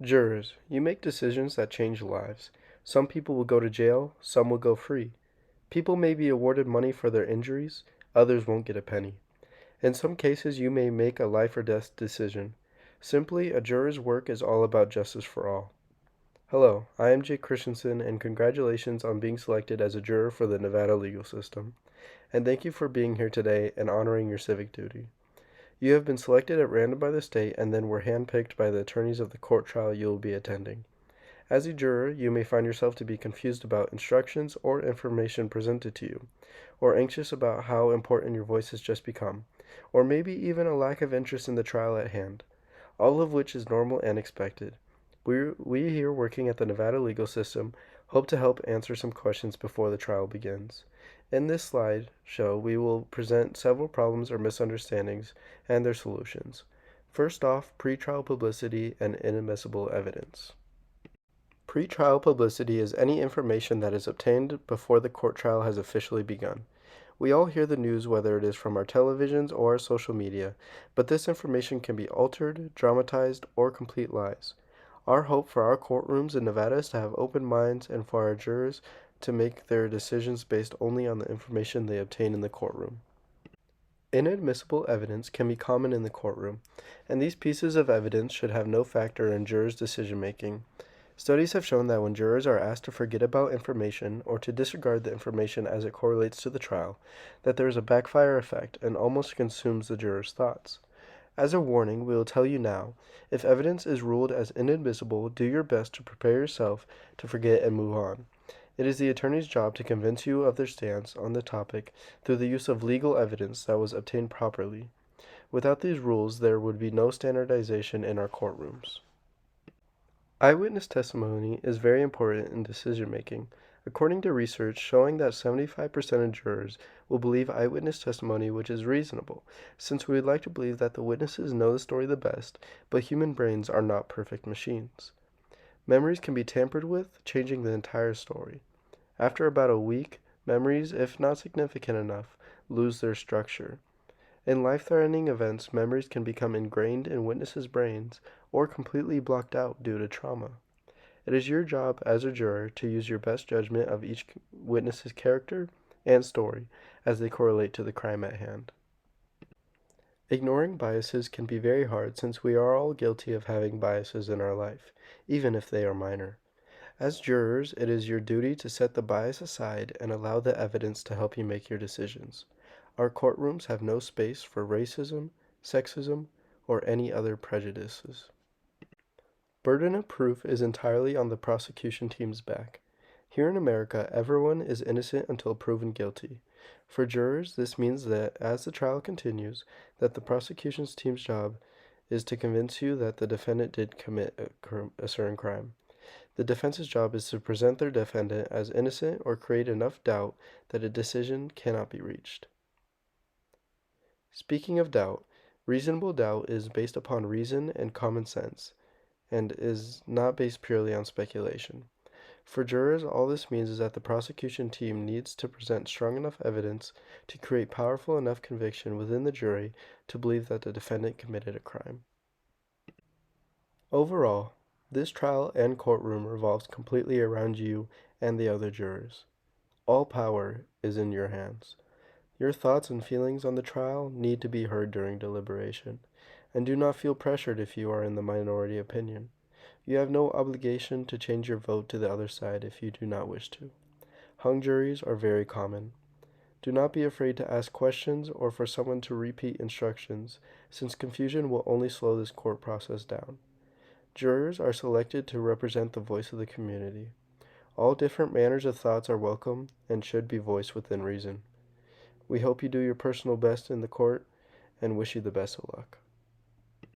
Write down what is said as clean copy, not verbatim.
Jurors, you make decisions that change lives. Some people will go to jail, some will go free. People may be awarded money for their injuries, others won't get a penny. In some cases, you may make a life or death decision. Simply, a juror's work is all about justice for all. Hello, I am Jake Christensen, and congratulations on being selected as a juror for the Nevada legal system. And thank you for being here today and honoring your civic duty. You have been selected at random by the state and then were handpicked by the attorneys of the court trial you will be attending. As a juror, you may find yourself to be confused about instructions or information presented to you, or anxious about how important your voice has just become, or maybe even a lack of interest in the trial at hand, all of which is normal and expected. We here working at the Nevada legal system hope to help answer some questions before the trial begins. In this slide show, we will present several problems or misunderstandings and their solutions. First off, pretrial publicity and inadmissible evidence. Pretrial publicity is any information that is obtained before the court trial has officially begun. We all hear the news, whether it is from our televisions or our social media, but this information can be altered, dramatized, or complete lies. Our hope for our courtrooms in Nevada is to have open minds and for our jurors to make their decisions based only on the information they obtain in the courtroom. Inadmissible evidence can be common in the courtroom, and these pieces of evidence should have no factor in jurors' decision making. Studies have shown that when jurors are asked to forget about information or to disregard the information as it correlates to the trial, that there is a backfire effect and almost consumes the jurors' thoughts. As a warning, we will tell you now, if evidence is ruled as inadmissible, do your best to prepare yourself to forget and move on. It is the attorney's job to convince you of their stance on the topic through the use of legal evidence that was obtained properly. Without these rules, there would be no standardization in our courtrooms. Eyewitness testimony is very important in decision making. According to research showing that 75% of jurors will believe eyewitness testimony, which is reasonable, since we would like to believe that the witnesses know the story the best, but human brains are not perfect machines. Memories can be tampered with, changing the entire story. After about a week, memories, if not significant enough, lose their structure. In life-threatening events, memories can become ingrained in witnesses' brains or completely blocked out due to trauma. It is your job as a juror to use your best judgment of each witness's character and story as they correlate to the crime at hand. Ignoring biases can be very hard since we are all guilty of having biases in our life, even if they are minor. As jurors, it is your duty to set the bias aside and allow the evidence to help you make your decisions. Our courtrooms have no space for racism, sexism, or any other prejudices. Burden of proof is entirely on the prosecution team's back. Here in America, everyone is innocent until proven guilty. For jurors, this means that as the trial continues, that the prosecution's team's job is to convince you that the defendant did commit a certain crime. The defense's job is to present their defendant as innocent or create enough doubt that a decision cannot be reached. Speaking of doubt, reasonable doubt is based upon reason and common sense, and is not based purely on speculation. For jurors, all this means is that the prosecution team needs to present strong enough evidence to create powerful enough conviction within the jury to believe that the defendant committed a crime. Overall, this trial and courtroom revolves completely around you and the other jurors. All power is in your hands. Your thoughts and feelings on the trial need to be heard during deliberation, and do not feel pressured if you are in the minority opinion. You have no obligation to change your vote to the other side if you do not wish to. Hung juries are very common. Do not be afraid to ask questions or for someone to repeat instructions, since confusion will only slow this court process down. Jurors are selected to represent the voice of the community. All different manners of thoughts are welcome and should be voiced within reason. We hope you do your personal best in the court and wish you the best of luck.